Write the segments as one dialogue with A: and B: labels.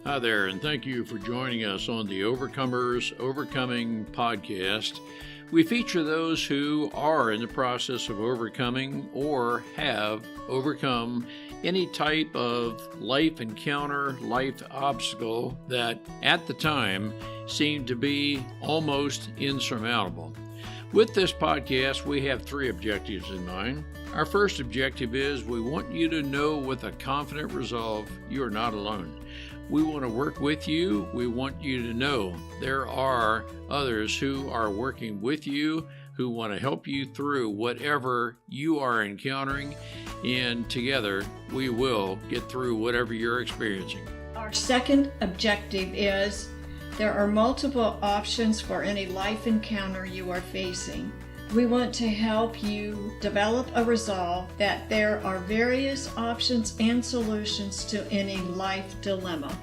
A: Hi there, and thank you for joining us on the Overcomers Overcoming podcast. We feature those who are in the process of overcoming or have overcome any type of life encounter, life obstacle that at the time seemed to be almost insurmountable. With this podcast, we have three objectives in mind. Our first objective is we want you to know with a confident resolve you are not alone. We want to work with you. We want you to know there are others who are working with you, who want to help you through whatever you are encountering, and together we will get through whatever you're experiencing.
B: Our second objective is there are multiple options for any life encounter you are facing. We want to help you develop a resolve that there are various options and solutions to any life dilemma.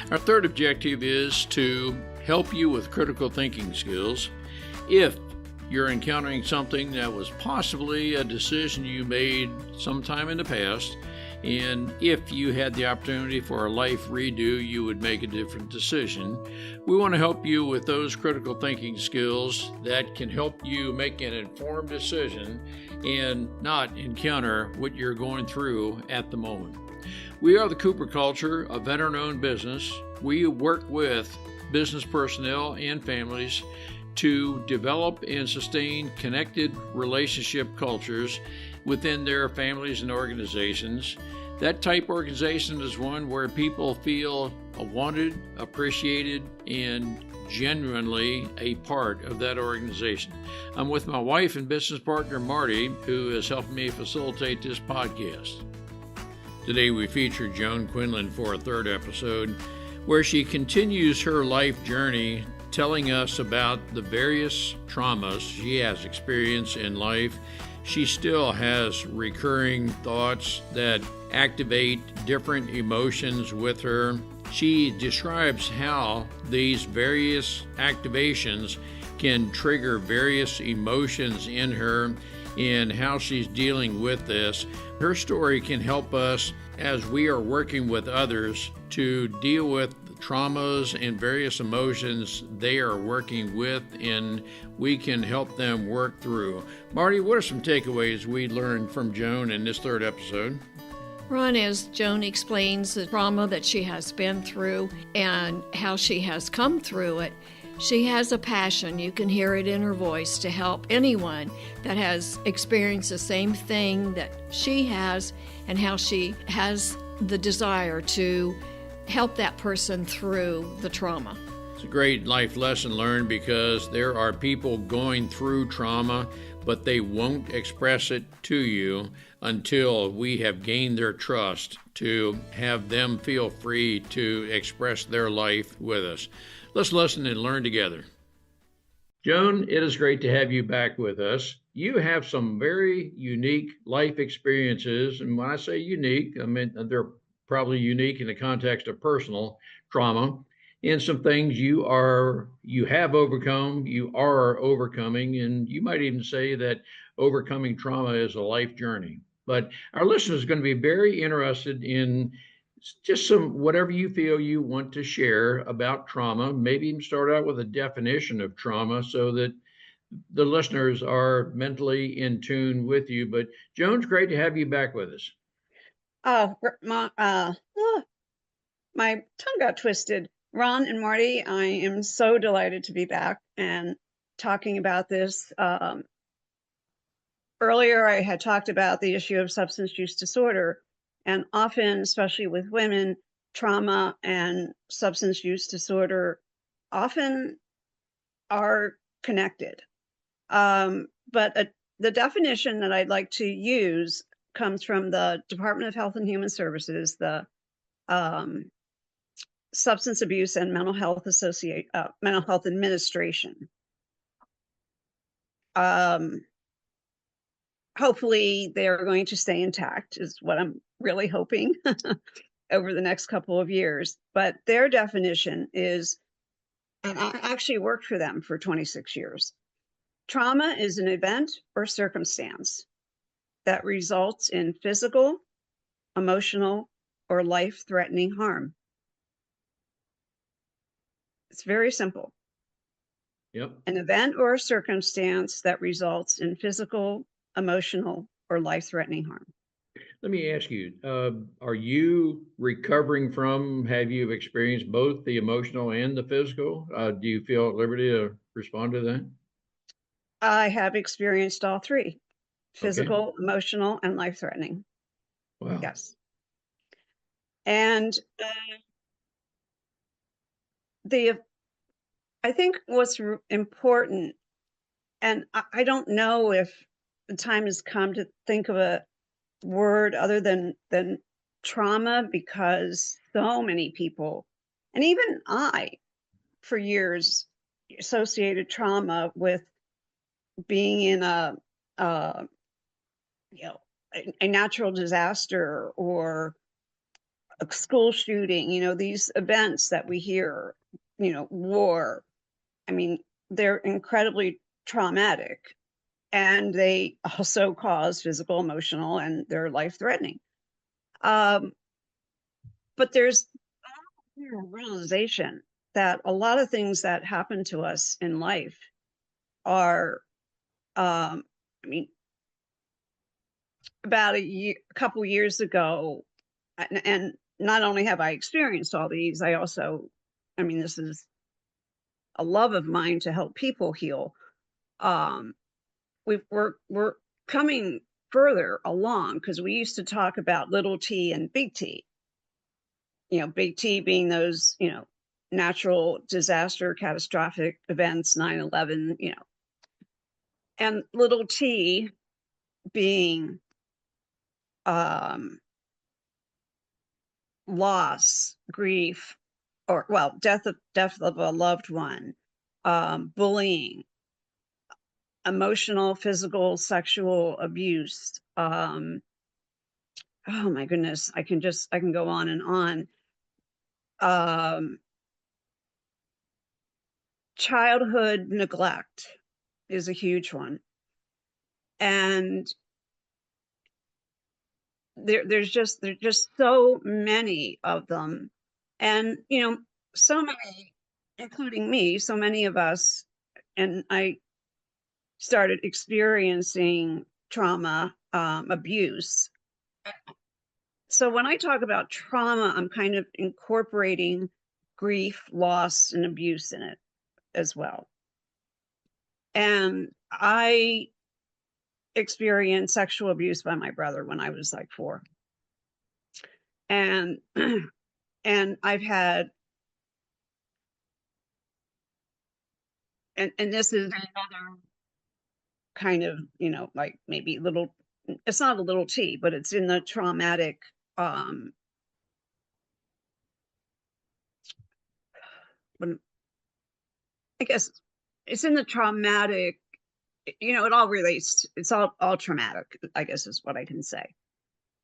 A: Our third objective is to help you with critical thinking skills. If you're encountering something that was possibly a decision you made sometime in the past, and if you had the opportunity for a life redo, you would make a different decision. We want to help you with those critical thinking skills that can help you make an informed decision and not encounter what you're going through at the moment. We are the Cooper Culture, a veteran-owned business. We work with business personnel and families to develop and sustain connected relationship cultures within their families and organizations. That type organization is one where people feel wanted, appreciated, and genuinely a part of that organization. I'm with my wife and business partner, Marty, who has helped me facilitate this podcast. Today we feature Joan Quinlan for a third episode, where she continues her life journey telling us about the various traumas she has experienced in life. She still has recurring thoughts that activate different emotions with her. She describes how these various activations can trigger various emotions in her and how she's dealing with this. Her story can help us as we are working with others to deal with traumas and various emotions they are working with, and we can help them work through. Marty, what are some takeaways we learned from Joan in this third episode?
B: Ron, as Joan explains the trauma that she has been through and how she has come through it, she has a passion, you can hear it in her voice, to help anyone that has experienced the same thing that she has, and how she has the desire to help that person through the trauma.
A: It's a great life lesson learned, because there are people going through trauma, but they won't express it to you until we have gained their trust to have them feel free to express their life with us. Let's listen and learn together. Joan, it is great to have you back with us. You have some very unique life experiences, and when I say unique, I mean they're probably unique in the context of personal trauma, and some things you have overcome, you are overcoming, and you might even say that overcoming trauma is a life journey. But our listeners are going to be very interested in just some whatever you feel you want to share about trauma. Maybe even start out with a definition of trauma so that the listeners are mentally in tune with you. But Joan, great to have you back with us.
C: My tongue got twisted. Ron and Marty, I am so delighted to be back and talking about this. Earlier, I had talked about the issue of substance use disorder, and often, especially with women, trauma and substance use disorder often are connected. But the definition that I'd like to use comes from the Department of Health and Human Services, the Substance Abuse and Mental Health Administration. Hopefully they're going to stay intact, is what I'm really hoping over the next couple of years. But their definition is, and I actually worked for them for 26 years. Trauma is an event or circumstance that results in physical, emotional, or life-threatening harm. It's very simple.
A: Yep.
C: An event or a circumstance that results in physical, emotional, or life-threatening harm.
A: Let me ask you, are you recovering from, have you experienced both the emotional and the physical? Do you feel at liberty to respond to that?
C: I have experienced all three:
A: Okay.
C: physical, emotional, and life-threatening.
A: Wow.
C: Yes. And the I think what's important, and I don't know if the time has come to think of a word other than trauma, because so many people, and even I, for years, associated trauma with being in a you know a natural disaster or a school shooting. These events that we hear, war. I mean, they're incredibly traumatic, and they also cause physical, emotional, and they're life threatening. Um, but there's a realization that a lot of things that happen to us in life are, I mean, about a couple years ago, and not only have I experienced all these, I mean, this is a love of mine to help people heal. Um, we're coming further along, because we used to talk about little t and big T. Big T being those, natural disaster, catastrophic events, 9/11, and little t being um, loss, grief, or, well, death of a loved one, bullying, emotional, physical, sexual abuse. Oh my goodness, I can go on and on. Um, Childhood neglect is a huge one, and there's just so many of them, and so many, including me, so many of us, and I started experiencing trauma, abuse. So when I talk about trauma, I'm kind of incorporating grief, loss, and abuse in it as well. And I experienced sexual abuse by my brother when I was like 4. And and I've had, and this is another kind of, like maybe little, it's not a little t, but it's in the traumatic, um when I guess it's in the traumatic, it all relates, it's all traumatic, I guess is what I can say.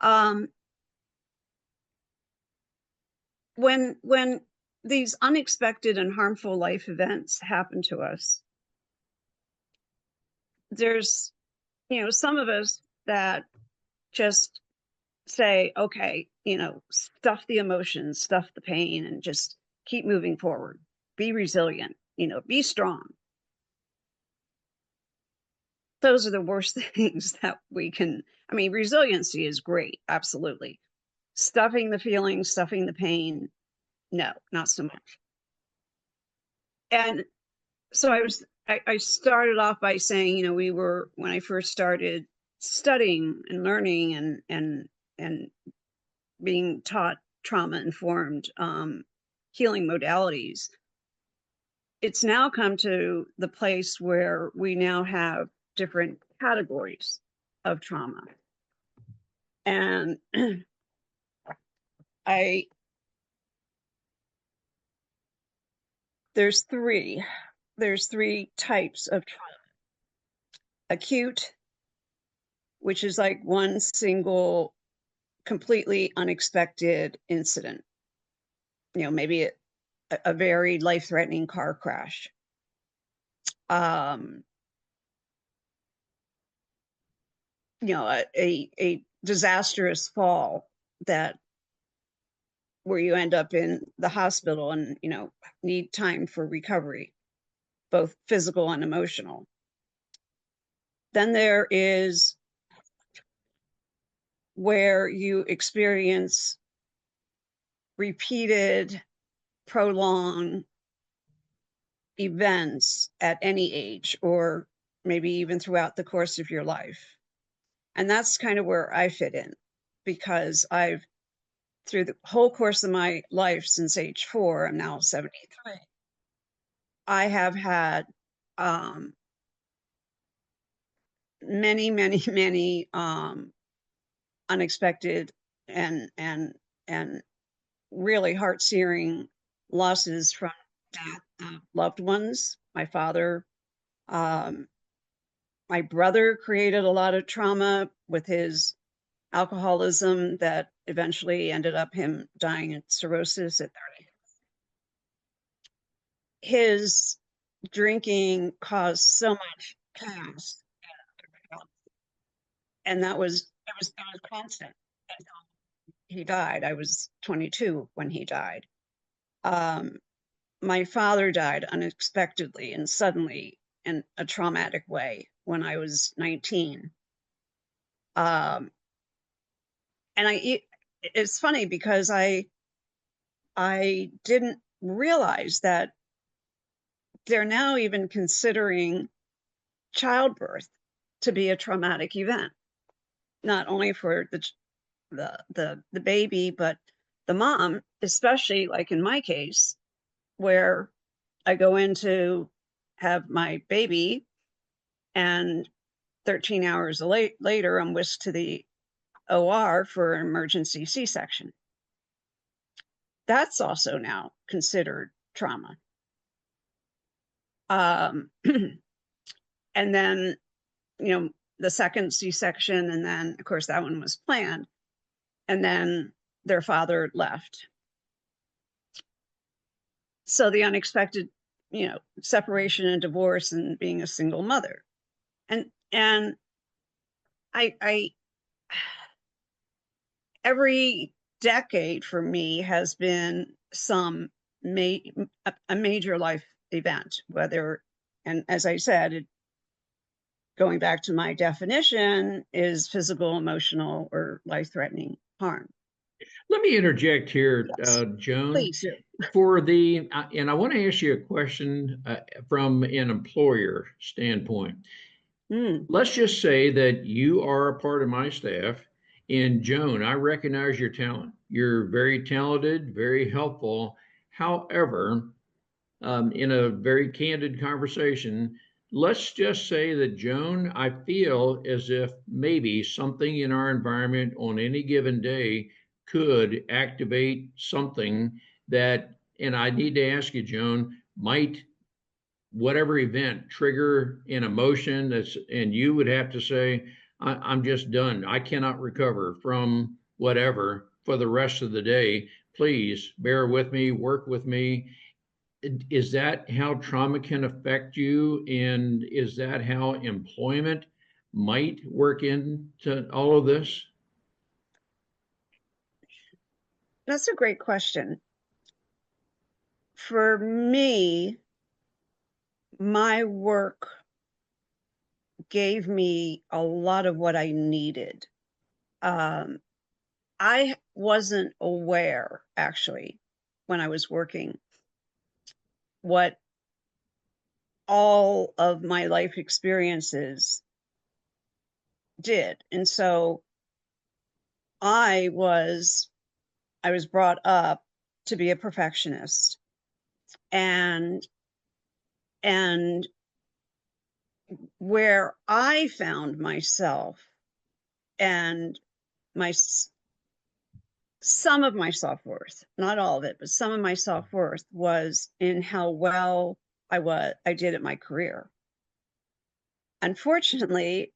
C: um when these unexpected and harmful life events happen to us, there's, some of us that just say, okay, stuff the emotions, stuff the pain, and just keep moving forward. Be resilient, be strong. Those are the worst things that we can. I mean, resiliency is great, absolutely. Stuffing the feelings, stuffing the pain, no, not so much. And so I started off by saying, when I first started studying and learning and being taught trauma informed, healing modalities, it's now come to the place where we now have different categories of trauma. And I there's three types of trauma: acute, which is like one single completely unexpected incident, maybe a very life-threatening car crash, um a disastrous fall that where you end up in the hospital and, need time for recovery, both physical and emotional. Then there is where you experience repeated, prolonged events at any age, or maybe even throughout the course of your life. And that's kind of where I fit in, because through the whole course of my life since age 4, I'm now 73, I have had many, many, many unexpected and really heart-searing losses from death of loved ones. My father, my brother created a lot of trauma with his alcoholism that eventually ended up him dying of cirrhosis at 30. His drinking caused so much chaos, and it was constant until he died. I was 22 when he died. My father died unexpectedly and suddenly in a traumatic way when I was 19. And it's funny because I didn't realize that they're now even considering childbirth to be a traumatic event, not only for the baby, but the mom, especially like in my case, where I go in to have my baby and 13 hours later, I'm whisked to the OR for an emergency C-section. That's also now considered trauma. And then, the second C-section, and then, of course, that one was planned. And then their father left. So the unexpected, separation and divorce and being a single mother. And I every decade for me has been a major life event, whether, and as I said, going back to my definition, is physical, emotional, or life-threatening harm.
A: Let me interject here,
C: Yes,
A: Joan.
C: please do.
A: And I want to ask you a question from an employer standpoint. Let's just say that you are a part of my staff, and Joan, I recognize your talent. You're very talented, very helpful. However, in a very candid conversation, let's just say that, Joan, I feel as if maybe something in our environment on any given day could activate something that, and I need to ask you, Joan, might whatever event trigger an emotion and you would have to say, I'm just done. I cannot recover from whatever for the rest of the day. Please bear with me, work with me. Is that how trauma can affect you? And is that how employment might work into all of this?
C: That's a great question. For me, my work gave me a lot of what I needed. I wasn't aware, actually, when I was working, what all of my life experiences did. And so I was brought up to be a perfectionist, and where I found myself and my some of my self-worth, not all of it, but some of my self-worth was in how well I did at my career. Unfortunately,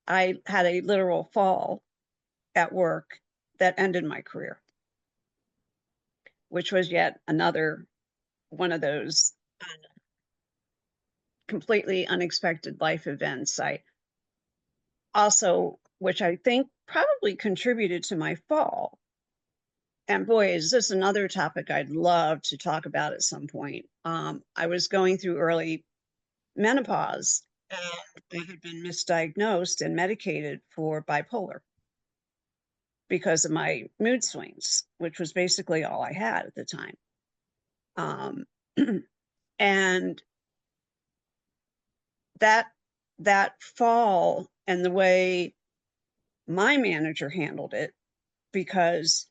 C: I had a literal fall at work that ended my career, which was yet another one of those completely unexpected life events. I also, which I think probably contributed to my fall, and boy, is this another topic I'd love to talk about at some point. I was going through early menopause, and I had been misdiagnosed and medicated for bipolar because of my mood swings, which was basically all I had at the time. Um, and that fall and the way my manager handled it, because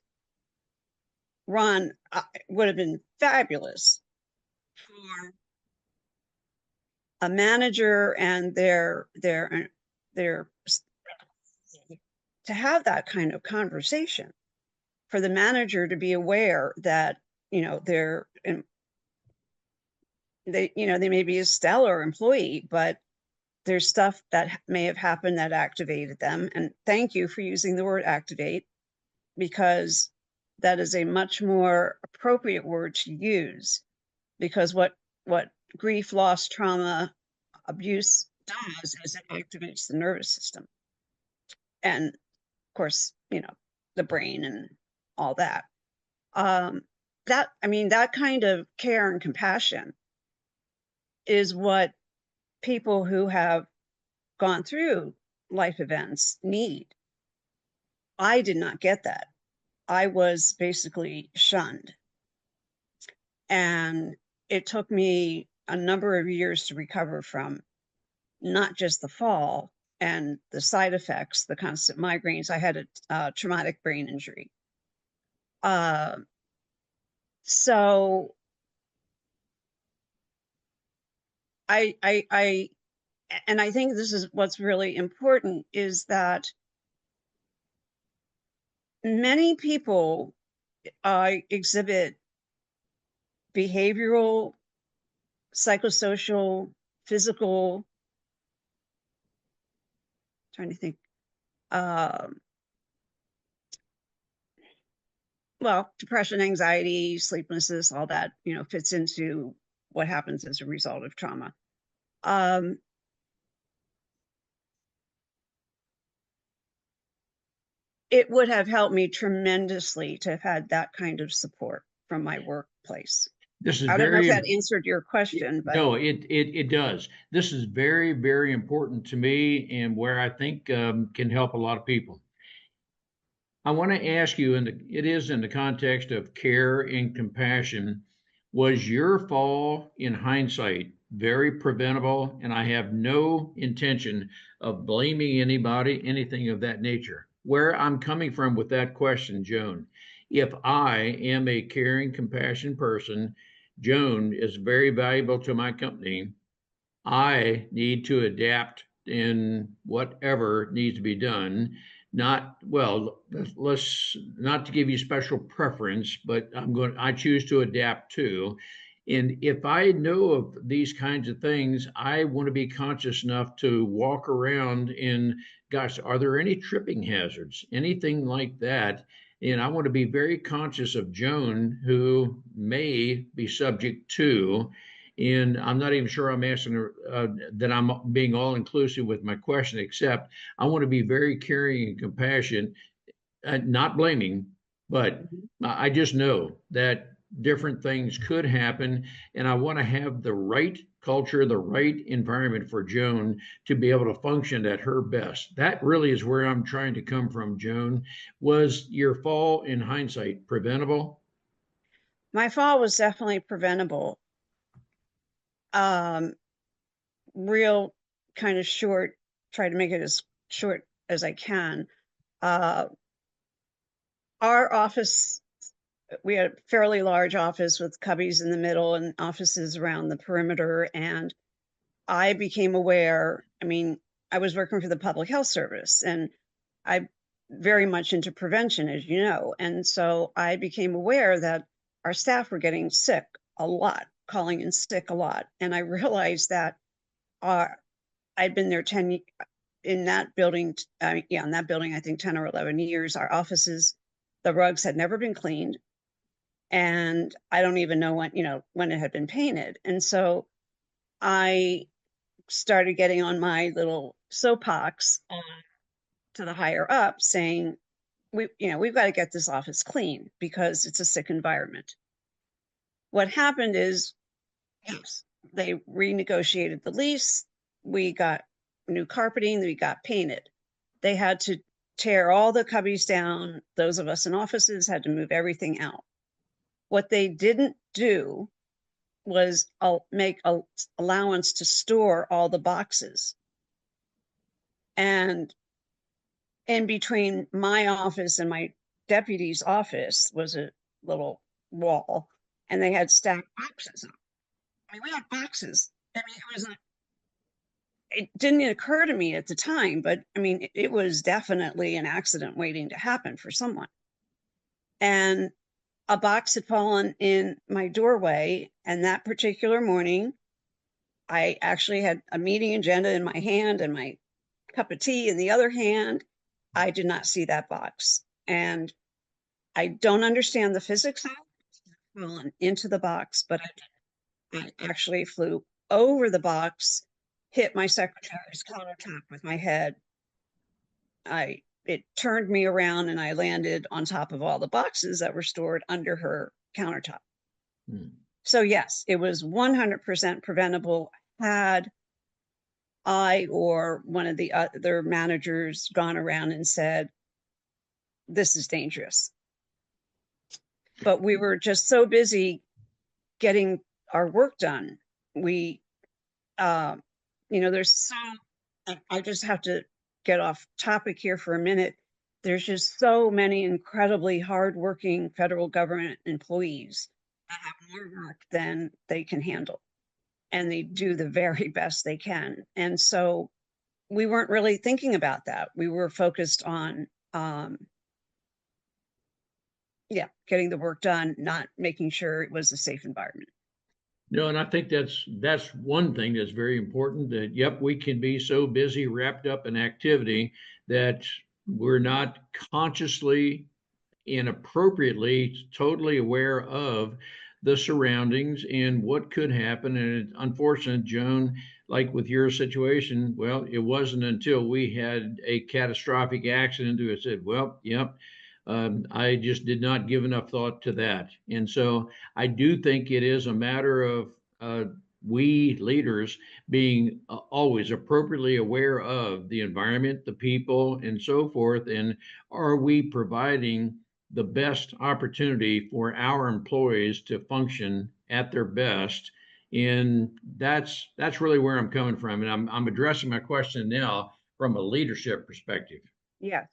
C: Ron would have been fabulous for a manager and their to have that kind of conversation, for the manager to be aware that, you know, they may be a stellar employee, but there's stuff that may have happened that activated them. And thank you for using the word activate, because that is a much more appropriate word to use, because what grief, loss, trauma, abuse does is it activates the nervous system, and of course, you know, the brain and all that. That kind of care and compassion is what people who have gone through life events need. I did not get that. I was basically shunned. And it took me a number of years to recover from not just the fall and the side effects, the constant migraines. I had a traumatic brain injury. So I and I think this is what's really important, is that many people exhibit behavioral, psychosocial, physical, trying to think, well, depression, anxiety, sleeplessness, all that, you know, fits into what happens as a result of trauma. It would have helped me tremendously to have had that kind of support from my workplace.
A: This is
C: I don't know if
A: very
C: that answered your question, but
A: no, it does. This is very, very important to me, and where I think can help a lot of people. I want to ask you, and it is in the context of care and compassion. Was your fall, in hindsight, very preventable? And I have no intention of blaming anybody, anything of that nature. Where I'm coming from with that question, Joan, if I am a caring, compassionate person, Joan is very valuable to my company. I need to adapt in whatever needs to be done. Not, well, let's not to give you special preference, but I choose to adapt too. And if I know of these kinds of things, I want to be conscious enough to walk around in, gosh, are there any tripping hazards, anything like that? And I want to be very conscious of Joan, who may be subject to, and I'm not even sure I'm asking her that I'm being all inclusive with my question, except I want to be very caring and compassionate, not blaming, but I just know that different things could happen. And I want to have the right culture, the right environment for Joan to be able to function at her best. That really is where I'm trying to come from, Joan. Was your fall, in hindsight, preventable?
C: my fall was definitely preventable. Um, Real kind of short, try to make it as short as I can. Uh, our office, we had a fairly large office with cubbies in the middle and offices around the perimeter. And I became aware, I mean, I was working for the public health service, and I very much into prevention, as you know. And so I became aware that our staff were getting sick a lot, calling in sick a lot. And I realized that I'd been there 10 in that building. In that building, I think 10 or 11 years. Our offices, the rugs had never been cleaned. And I don't even know when it had been painted. And so I started getting on my little soapbox to the higher up, saying, we've got to get this office clean because it's a sick environment. What happened is, yes, they renegotiated the lease. We got new carpeting, we got painted. They had to tear all the cubbies down. Those of us in offices had to move everything out. What they didn't do was make an allowance to store all the boxes. And in between my office and my deputy's office was a little wall, and they had stacked boxes. I mean, we had boxes. I mean, it didn't occur to me at the time, but I mean, it was definitely an accident waiting to happen for someone. And a box had fallen in my doorway, and that particular morning, I actually had a meeting agenda in my hand and my cup of tea in the other hand. I did not see that box. And I don't understand the physics of it. Fallen into the box, but I actually flew over the box, hit my secretary's countertop with my head. It turned me around and I landed on top of all the boxes that were stored under her countertop. So yes, it was 100% preventable had I or one of the other managers gone around and said, this is dangerous. But we were just so busy getting our work done. We, there's so, I just have to get off topic here for a minute. There's just so many incredibly hardworking federal government employees that have more work than they can handle. And they do the very best they can. And so we weren't really thinking about that. We were focused on, getting the work done, not making sure it was a safe environment.
A: No, and I think that's one thing that's very important, that yep, we can be so busy, wrapped up in activity that we're not consciously and appropriately totally aware of the surroundings and what could happen. And it's unfortunate, Joan, like with your situation, well, it wasn't until we had a catastrophic accident that I said, well, yep, I just did not give enough thought to that. And so I do think it is a matter of we leaders being always appropriately aware of the environment, the people, and so forth. And are we providing the best opportunity for our employees to function at their best? And that's really where I'm coming from. And I'm addressing my question now from a leadership perspective.
C: Yes.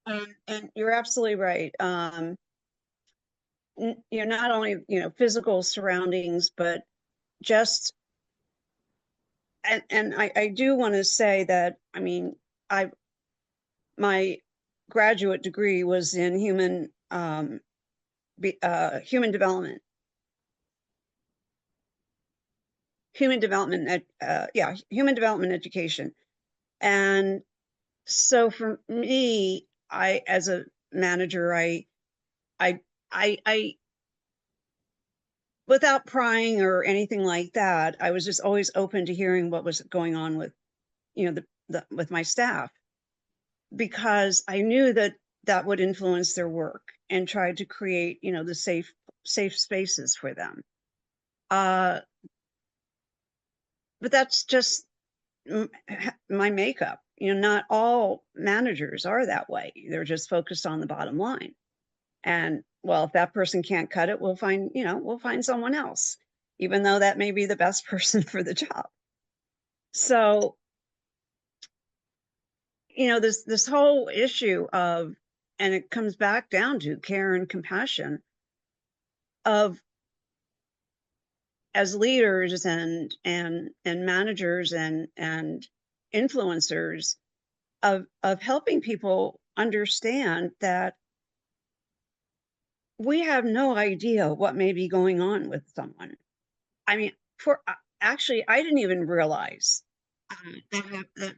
C: And you're absolutely right. Not only, physical surroundings, but just, and I do want to say that, I mean, my graduate degree was in human development. Human development education. And so for me, as a manager, I without prying or anything like that, I was just always open to hearing what was going on with, with my staff, because I knew that would influence their work, and tried to create, the safe spaces for them. But that's just my makeup. Not all managers are that way. They're just focused on the bottom line. And well, if that person can't cut it, we'll find someone else, even though that may be the best person for the job. So, this whole issue of, and it comes back down to care and compassion of, as leaders and managers and influencers, of helping people understand that we have no idea what may be going on with someone. I mean, actually, I didn't even realize that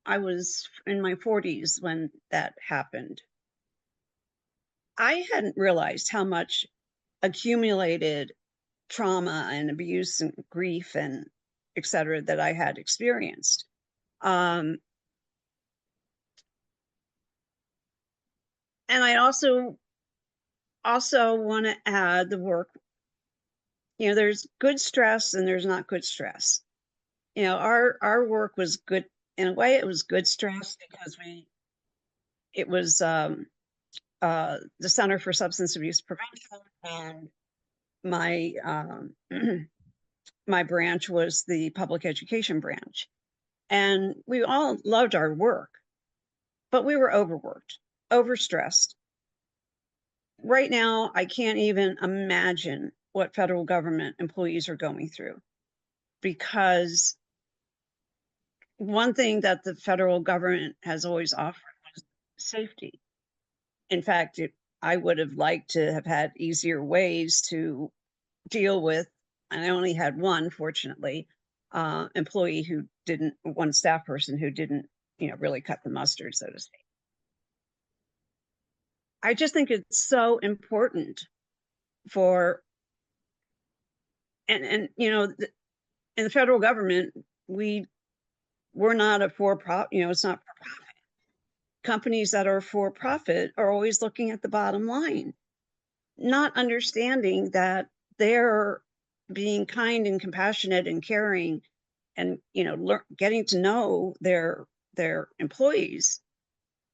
C: I was in my 40s when that happened. I hadn't realized how much accumulated trauma and abuse and grief and et cetera that I had experienced. And I also want to add the work. There's good stress and there's not good stress. Our work was good in a way. It was good stress because it was the Center for Substance Abuse Prevention, and my my branch was the public education branch, and we all loved our work, but we were overworked, overstressed. Right now, I can't even imagine what federal government employees are going through, because one thing that the federal government has always offered was safety. In fact, I would have liked to have had easier ways to deal with, and I only had one, fortunately, employee who didn't, one staff person who didn't, really cut the mustard, so to speak. I just think it's so important for, and in the federal government, we're not a for-profit, it's not for profit. Companies that are for profit are always looking at the bottom line, not understanding that they're being kind and compassionate and caring, and getting to know their employees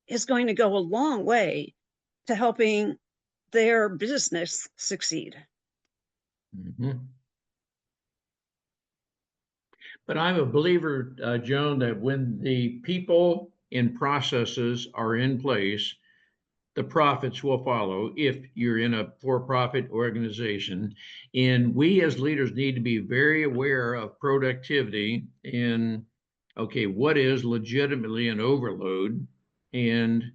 C: is going to go a long way to helping their business succeed.
A: Mm-hmm. But I'm a believer, Joan, that when the people and processes are in place, the profits will follow if you're in a for-profit organization. And we as leaders need to be very aware of productivity and, okay, what is legitimately an overload? And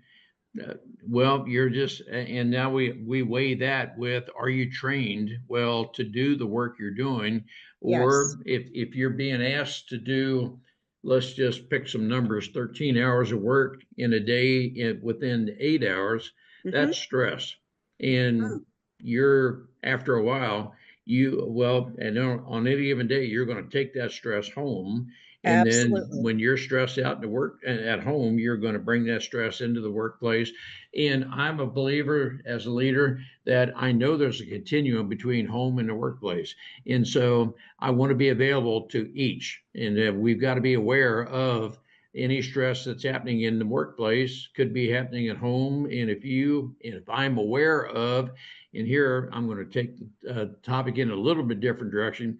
A: well, you're just, and now we weigh that with, are you trained well to do the work you're doing?
C: Yes.
A: Or if you're being asked to do, let's just pick some numbers, 13 hours of work in a day within 8 hours,
C: Mm-hmm.
A: that's stress. And you're, after a while, well, and on any given day, you're going to take that stress home. And then
C: Absolutely.
A: when you're stressed out to work at home, you're going to bring that stress into the workplace. And I'm a believer as a leader that I know there's a continuum between home and the workplace. And so I want to be available to each. And we've got to be aware of any stress that's happening in the workplace could be happening at home. And if I'm aware of, and here I'm going to take the topic in a little bit different direction,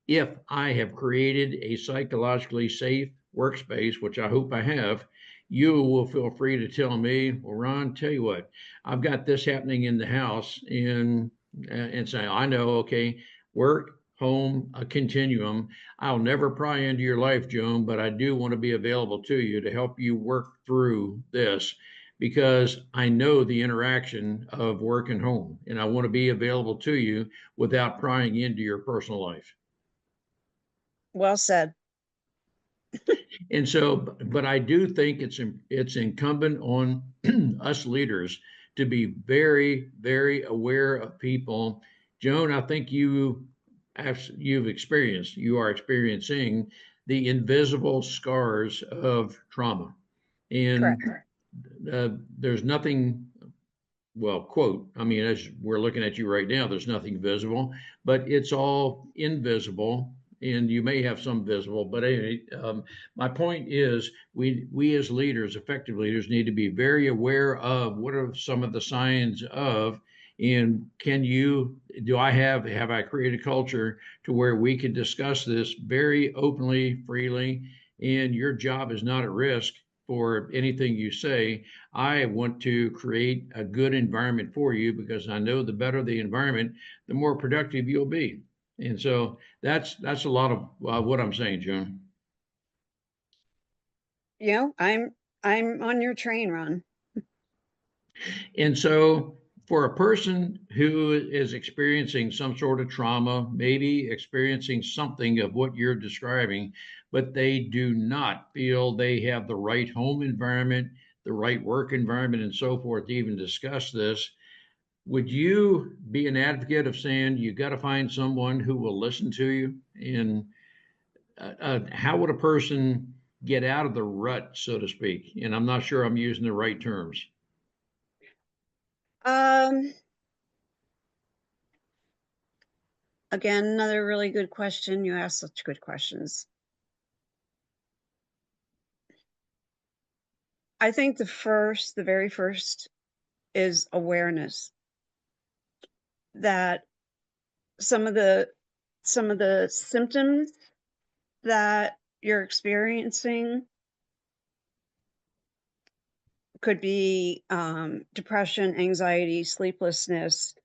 A: if I have created a psychologically safe workspace, which I hope I have, you will feel free to tell me, well, Ron, tell you what, I've got this happening in the house, and say, I know, okay, work, home, a continuum. I'll never pry into your life, Joan, but I do want to be available to you to help you work through this, because I know the interaction of work and home, and I want to be available to you without prying into your personal life.
C: Well said.
A: And so, but I do think it's incumbent on us leaders to be very, very aware of people. Joan, I think you are experiencing the invisible scars of trauma, and
C: Correct.
A: there's nothing, well, quote, I mean, as we're looking at you right now, there's nothing visible, but it's all invisible. And you may have some visible, but anyway, my point is, we as leaders, effective leaders, need to be very aware of what are some of the signs of, and have I created a culture to where we can discuss this very openly, freely, and your job is not at risk for anything you say. I want to create a good environment for you because I know the better the environment, the more productive you'll be. And so that's a lot of what I'm saying, Joan.
C: I'm on your train, Ron.
A: And so for a person who is experiencing some sort of trauma, maybe experiencing something of what you're describing, but they do not feel they have the right home environment, the right work environment, and so forth to even discuss this, would you be an advocate of saying you got to find someone who will listen to you? And how would a person get out of the rut, so to speak? And I'm not sure I'm using the right terms.
C: Um, Again, another really good question. You ask such good questions. I think the very first is awareness that some of the symptoms that you're experiencing could be depression, anxiety, sleeplessness,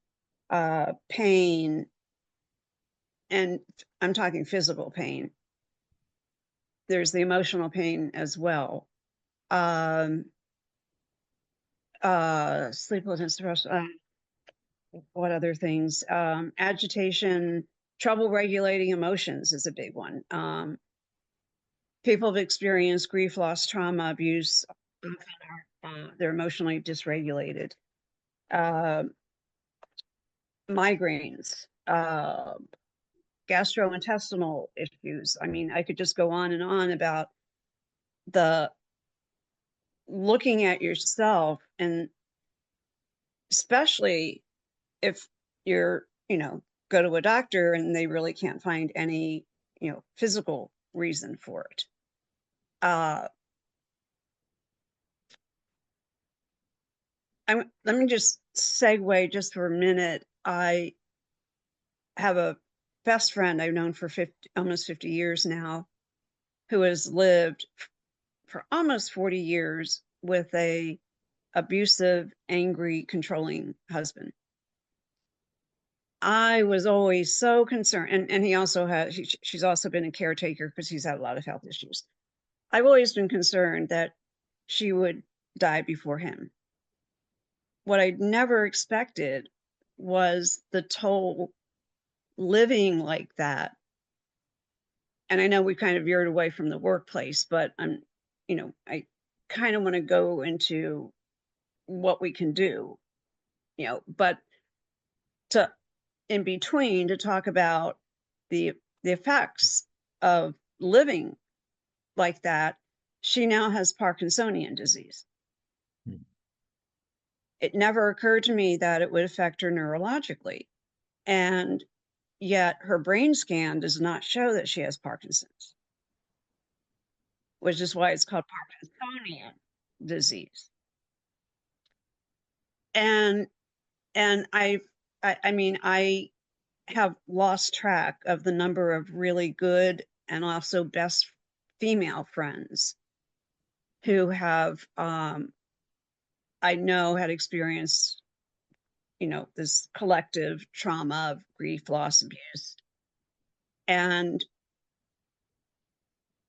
C: pain, and I'm talking physical pain. There's the emotional pain as well. Um, Sleeplessness, depression, what other things? Agitation, trouble regulating emotions is a big one. People have experienced grief, loss, trauma, abuse. They're emotionally dysregulated. Uh, Migraines, gastrointestinal issues. I mean, I could just go on and on about the looking at yourself, and especially if you're, go to a doctor and they really can't find any, physical reason for it. Let me just segue just for a minute. I have a best friend I've known for almost 50 years now, who has lived for almost 40 years with a abusive, angry, controlling husband. I was always so concerned, and he also has, she's also been a caretaker because he's had a lot of health issues. I've always been concerned that she would die before him. What I'd never expected was the toll living like that. And I know we kind of veered away from the workplace, but I kind of want to go into what we can do, but to in between to talk about the effects of living like that. She now has Parkinsonian disease. It never occurred to me that it would affect her neurologically, and yet her brain scan does not show that she has Parkinson's, which is why it's called Parkinsonian disease. And I mean, I have lost track of the number of really good and also best female friends who have, I know, had experienced, this collective trauma of grief, loss, abuse, and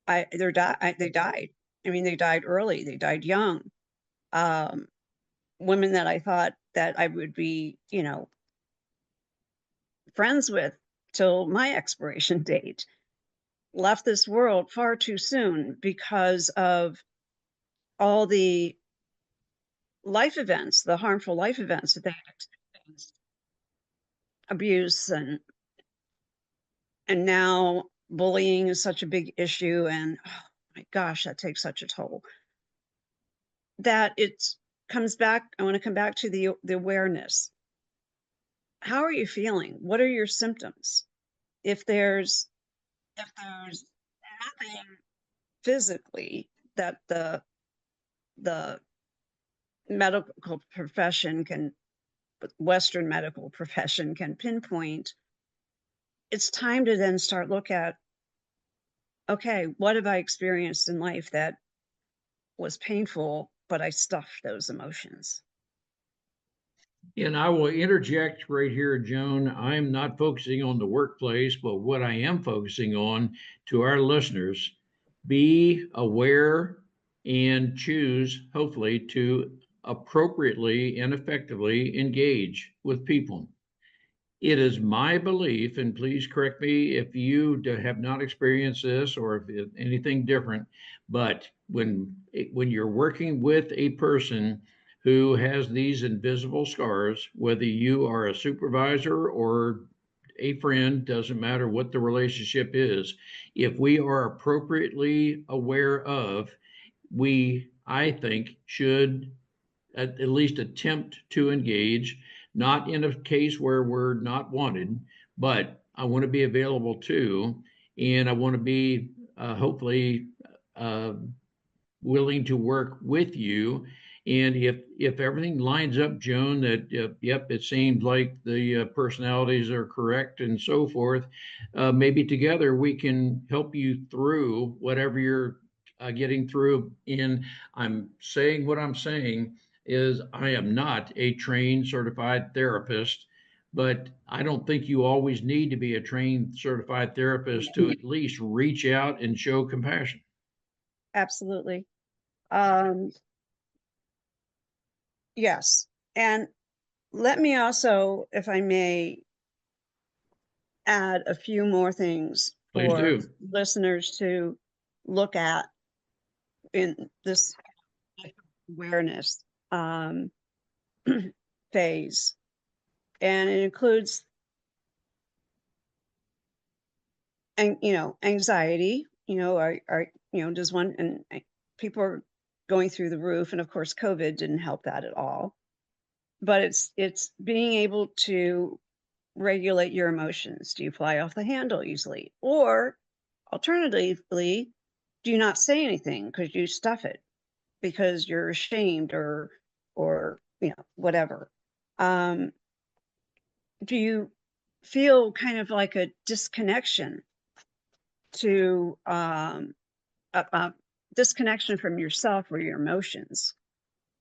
C: they died. I mean, they died early. They died young. Women that I thought that I would be, friends with till my expiration date left this world far too soon because of all the life events, the harmful life events that they had experienced, abuse, and now bullying is such a big issue, and oh my gosh, that takes such a toll. That it comes back. I want to come back to the awareness. How are you feeling? What are your symptoms? If there's nothing physically that the medical profession can, Western medical profession can pinpoint, it's time to then start look at, okay, what have I experienced in life that was painful, but I stuffed those emotions?
A: And I will interject right here, Joan. I'm not focusing on the workplace, but what I am focusing on to our listeners, be aware and choose, hopefully, to appropriately and effectively engage with people. It is my belief, and please correct me if you have not experienced this or if anything different, but when you're working with a person who has these invisible scars, whether you are a supervisor or a friend, doesn't matter what the relationship is, if we are appropriately aware of, we, I think, should at least attempt to engage, not in a case where we're not wanted, but I want to be available too. And I want to be hopefully uh, willing to work with you. And if everything lines up, Joan, that yep, it seems like the personalities are correct and so forth, maybe together we can help you through whatever you're getting through. And I'm saying what I'm saying is I am not a trained certified therapist, but I don't think you always need to be a trained certified therapist to at least reach out and show compassion.
C: Absolutely. Um, yes. And let me also, if I may, add a few more things
A: Please
C: for
A: do.
C: listeners to look at in this awareness phase. And it includes, and anxiety. Does one, and people are going through the roof, and of course COVID didn't help that at all. But it's being able to regulate your emotions. Do you fly off the handle easily? Or alternatively, do you not say anything because you stuff it because you're ashamed or whatever? Do you feel kind of like a disconnection to a disconnection from yourself or your emotions,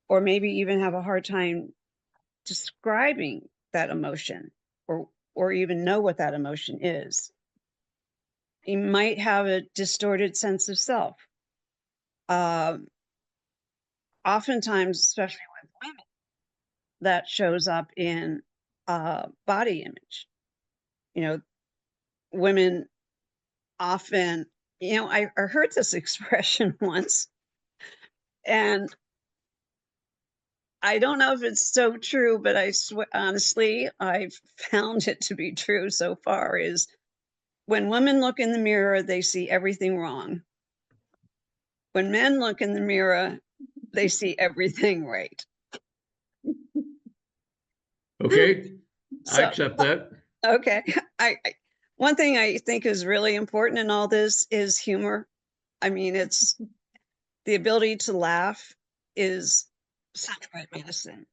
C: or maybe even have a hard time describing that emotion, or even know what that emotion is? You might have a distorted sense of self. Um, Oftentimes, especially with women, that shows up in body image. You know, women often, I heard this expression once, and I don't know if it's so true, but I swear, honestly, I've found it to be true so far, is when women look in the mirror, they see everything wrong. When men look in the mirror, they see everything right.
A: Okay, I
C: So,
A: accept that.
C: okay. One thing I think is really important in all this is humor. I mean, it's the ability to laugh is such great medicine.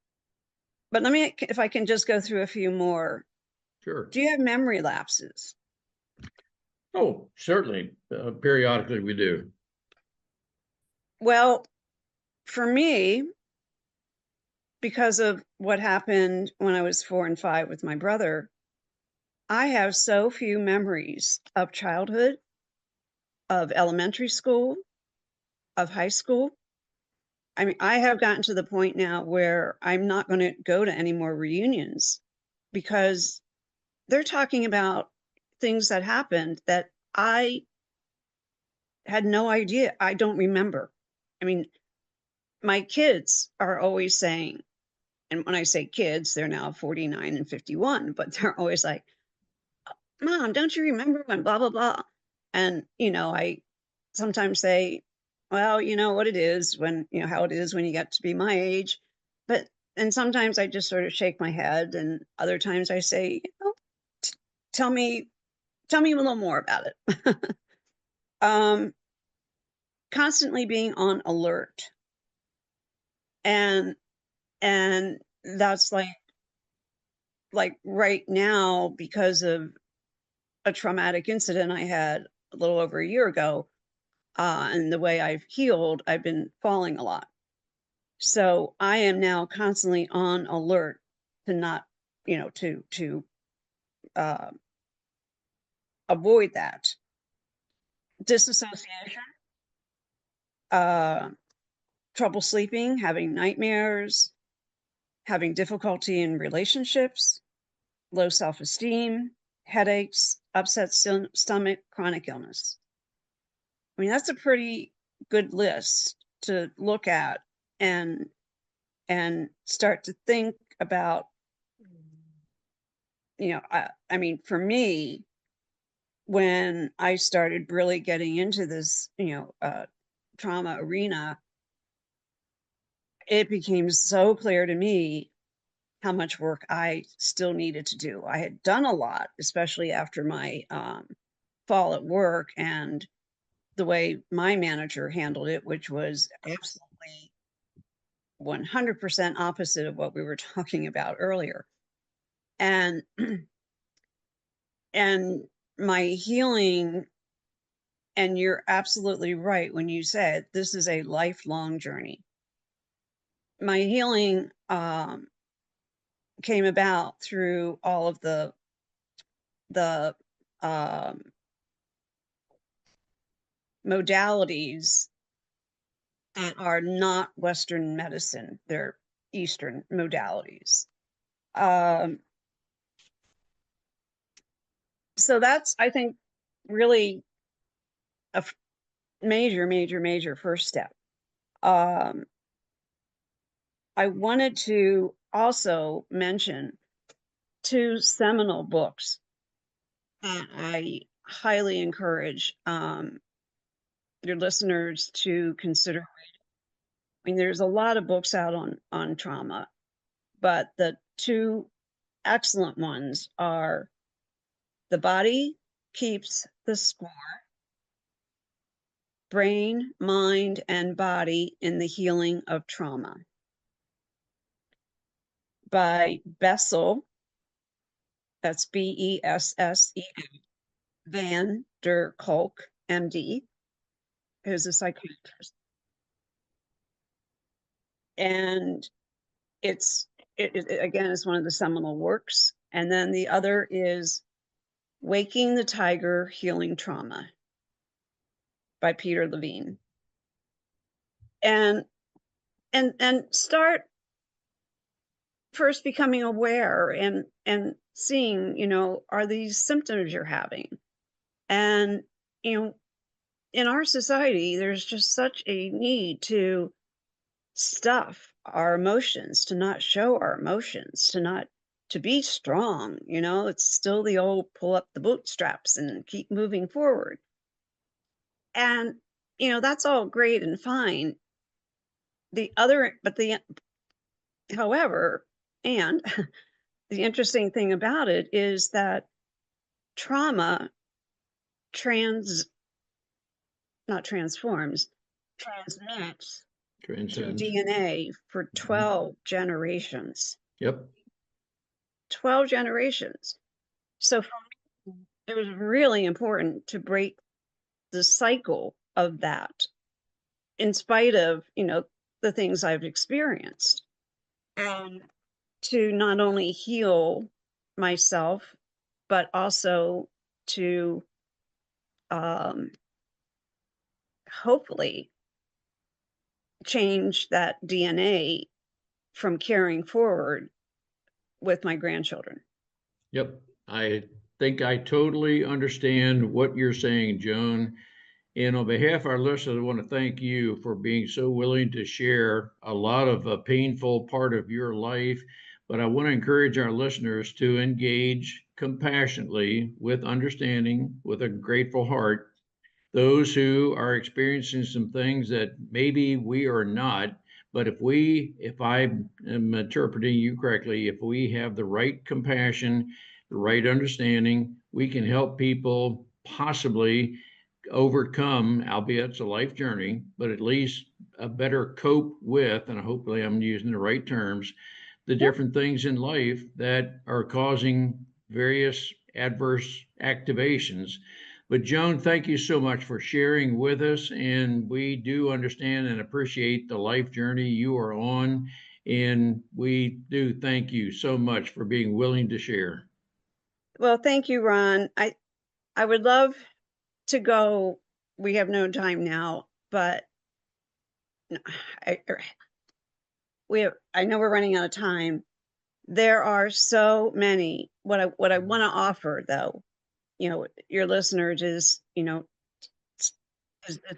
C: But let me, if I can just go through a few more.
A: Sure.
C: Do you have memory lapses?
A: Oh, certainly. Periodically we do.
C: Well, for me, because of what happened when I was 4 and 5 with my brother, I have so few memories of childhood, of elementary school, of high school. I mean, I have gotten to the point now where I'm not going to go to any more reunions because they're talking about things that happened that I had no idea. I don't remember. I mean, my kids are always saying, and when I say kids, they're now 49 and 51, but they're always like, Mom, don't you remember when blah, blah, blah? And, I sometimes say, well, you know what it is when, how it is when you get to be my age. But, and sometimes I just sort of shake my head. And other times I say, t- tell me, tell me a little more about it. um, Constantly being on alert. And, and that's like right now, because of a traumatic incident I had a little over a year ago, and the way I've healed, I've been falling a lot. So I am now constantly on alert to not, to uh, avoid that. Disassociation, uh, trouble sleeping, having nightmares, having difficulty in relationships, low self-esteem, headaches, upset stomach, chronic illness. I mean, that's a pretty good list to look at and start to think about. I mean, for me, when I started really getting into this, trauma arena, it became so clear to me how much work I still needed to do. I had done a lot, especially after my fall at work, and the way my manager handled it, which was absolutely 100% opposite of what we were talking about earlier. And and my healing, and you're absolutely right when you said this is a lifelong journey. My healing came about through all of the modalities that are not Western medicine. They're Eastern modalities. So that's, I think, really a major first step. I wanted to also mention 2 seminal books that I highly encourage your listeners to consider. I mean, there's a lot of books out on trauma, but the 2 excellent ones are The Body Keeps the Score, Brain, Mind, and Body in the Healing of Trauma, by Bessel, that's Bessel, Van der Kolk, MD, who's a psychiatrist. And it again is one of the seminal works. And then the other is Waking the Tiger, Healing Trauma, by Peter Levine. And start first becoming aware and seeing, are these symptoms you're having? And, in our society, there's just such a need to stuff our emotions, to not show our emotions, to be strong. It's still the old pull up the bootstraps and keep moving forward. And, that's all great and fine. However, and the interesting thing about it is that trauma transmits through
A: Transcends.
C: DNA for 12 generations.
A: Yep.
C: 12 generations. So for me, it was really important to break the cycle of that, in spite of, the things I've experienced, and to not only heal myself, but also to hopefully change that DNA from carrying forward with my grandchildren.
A: Yep. I think I totally understand what you're saying, Joan. And on behalf of our listeners, I want to thank you for being so willing to share a lot of a painful part of your life. But I want to encourage our listeners to engage compassionately, with understanding, with a grateful heart, those who are experiencing some things that maybe we are not. But if I am interpreting you correctly, if we have the right compassion, the right understanding, we can help people possibly overcome, albeit it's a life journey, but at least a better cope with, and hopefully I'm using the right terms, the different things in life that are causing various adverse activations. But Joan, thank you so much for sharing with us. And we do understand and appreciate the life journey you are on. And we do thank you so much for being willing to share.
C: Well, thank you, Ron. I would love to go. We have no time now, but I know we're running out of time. There are so many. What I want to offer, though, your listeners is the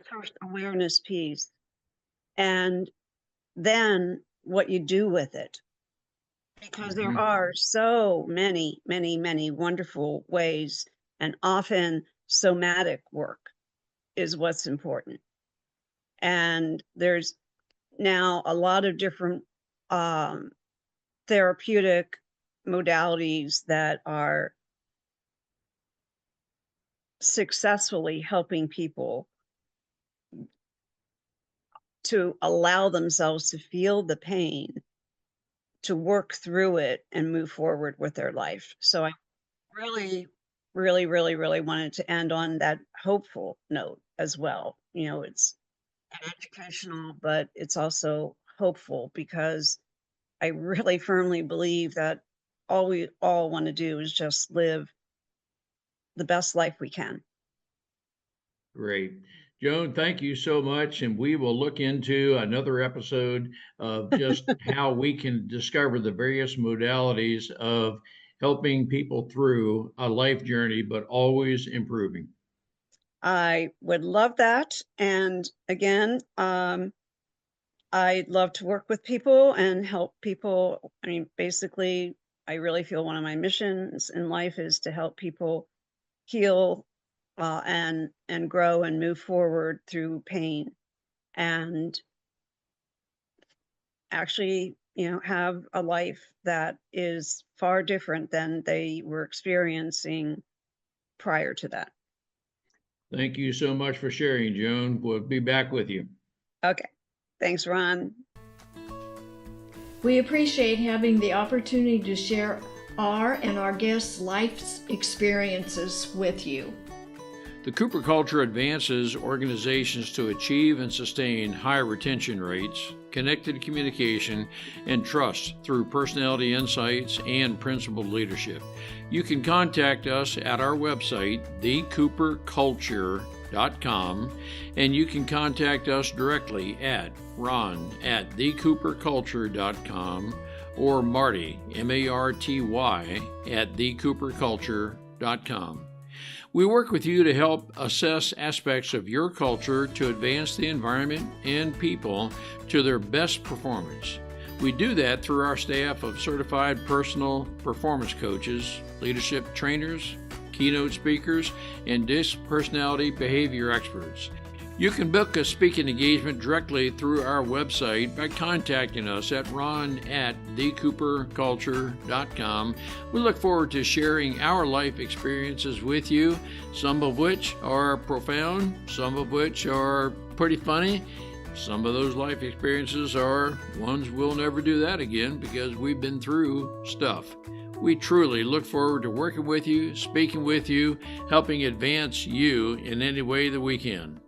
C: first awareness piece, and then what you do with it, because there are so many wonderful ways, and often somatic work is what's important. And there's now a lot of different therapeutic modalities that are successfully helping people to allow themselves to feel the pain, to work through it and move forward with their life. So I really, really, really, really wanted to end on that hopeful note as well. It's educational, but it's also hopeful, because I really firmly believe that all we all want to do is just live the best life we can.
A: Great. Joan, thank you so much. And we will look into another episode of just how we can discover the various modalities of helping people through a life journey, but always improving.
C: I would love that. And again, I love to work with people and help people. I mean, basically, I really feel one of my missions in life is to help people heal and grow and move forward through pain, and actually, have a life that is far different than they were experiencing prior to that.
A: Thank you so much for sharing, Joan. We'll be back with you.
C: Okay. Thanks, Ron.
B: We appreciate having the opportunity to share our and our guests' life's experiences with you.
A: The Cooper culture advances organizations to achieve and sustain high retention rates, connected communication, and trust through personality insights and principled leadership. You can contact us at our website, thecooperculture.com, and you can contact us directly at ron@thecooperculture.com or Marty, MARTY, at thecooperculture.com. We work with you to help assess aspects of your culture to advance the environment and people to their best performance. We do that through our staff of certified personal performance coaches, leadership trainers, keynote speakers, and DISC personality behavior experts. You can book a speaking engagement directly through our website by contacting us at ron@thecooperculture.com. We look forward to sharing our life experiences with you, some of which are profound, some of which are pretty funny. Some of those life experiences are ones we'll never do that again because we've been through stuff. We truly look forward to working with you, speaking with you, helping advance you in any way that we can.